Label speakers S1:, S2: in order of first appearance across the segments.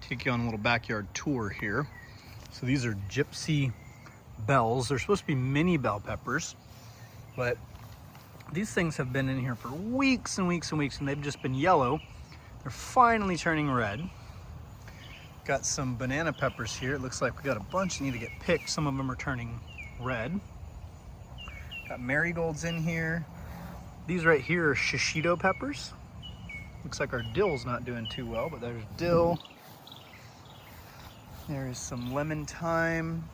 S1: take you on a little backyard tour here. So these are gypsy bells. They're supposed to be mini bell peppers, but these things have been in here for weeks and weeks and weeks, and they've just been yellow. They're finally turning red. Got some banana peppers here. It looks like we got a bunch that need to get picked. Some of them are turning red. Got marigolds in here. These right here are shishito peppers. Looks like our dill's not doing too well, but there's dill. There is some lemon thyme,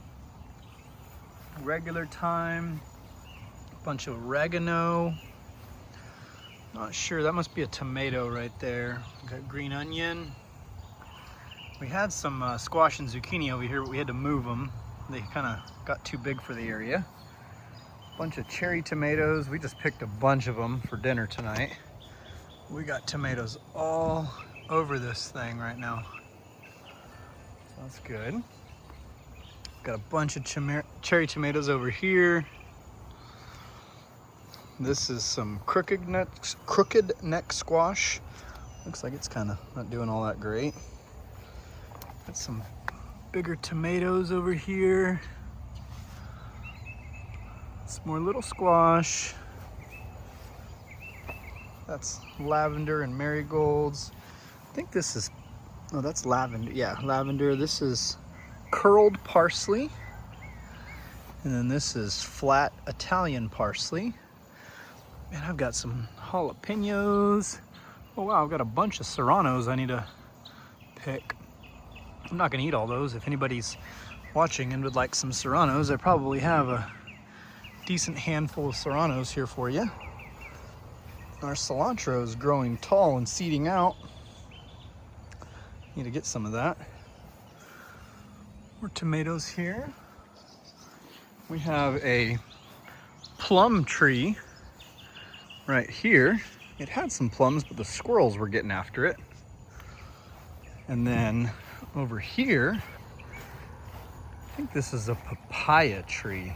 S1: regular thyme, a bunch of oregano. Not sure, that must be a tomato right there. Got green onion. We had some squash and zucchini over here, but we had to move them. They kind of got too big for the area. Bunch of cherry tomatoes. We just picked a bunch of them for dinner tonight. We got tomatoes all over this thing right now. So that's good. Got a bunch of cherry tomatoes over here. This is some crooked neck squash. Looks like it's kind of not doing all that great. Got some bigger tomatoes over here. Some more little squash. That's lavender and marigolds. I think this is, oh, that's lavender. Yeah, lavender. This is curled parsley. And then this is flat Italian parsley. Man, I've got some jalapenos. Oh wow, I've got a bunch of serranos I need to pick. I'm not gonna eat all those. If anybody's watching and would like some serranos, I probably have a decent handful of serranos here for you. Our cilantro is growing tall and seeding out. Need to get some of that. More tomatoes here. We have a plum tree right here. It had some plums, but the squirrels were getting after it. And then over here, I think this is a papaya tree.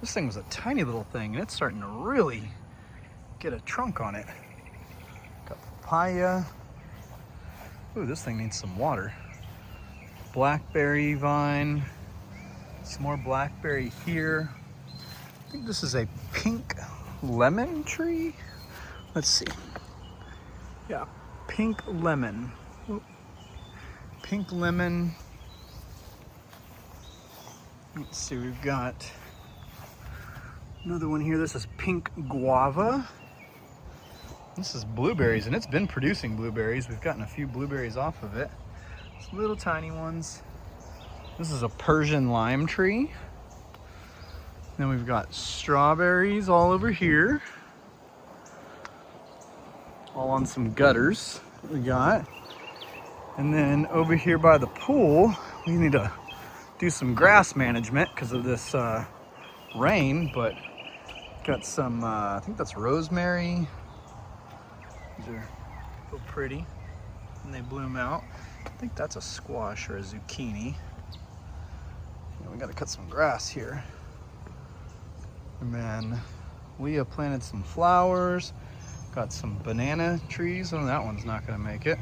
S1: This thing was a tiny little thing, and it's starting to really get a trunk on it. Got papaya. Ooh, this thing needs some water. Blackberry vine. Some more blackberry here. I think this is a pink lemon tree. Let's see. Yeah, pink lemon. Ooh. Pink lemon. Let's see, we've got another one here. This is pink guava. This is blueberries, and it's been producing blueberries. We've gotten a few blueberries off of it. Some little tiny ones. This is a Persian lime tree. Then we've got strawberries all over here. All on some gutters that we got. And then over here by the pool, we need to do some grass management because of this rain, but got some, I think that's rosemary. These are so pretty and they bloom out. I think that's a squash or a zucchini. Yeah, we got to cut some grass here. And then Leah planted some flowers. Got some banana trees. Oh, that one's not going to make it.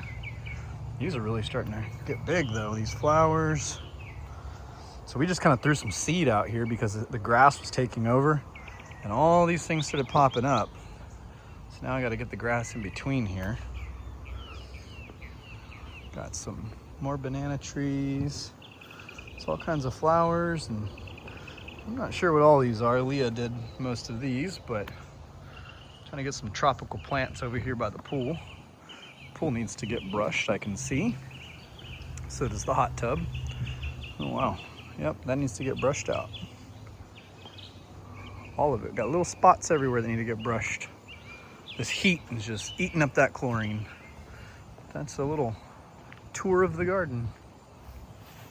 S1: These are really starting to get big though, these flowers. So we just kind of threw some seed out here because the grass was taking over and all these things started popping up. So now I got to get the grass in between here. Got some more banana trees. It's all kinds of flowers, and I'm not sure what all these are. Leah did most of these, but trying to get some tropical plants over here by the pool. Pool needs to get brushed, I can see. So does the hot tub. Oh wow, yep, that needs to get brushed out. All of it, got little spots everywhere that need to get brushed. This heat is just eating up that chlorine. That's a little tour of the garden.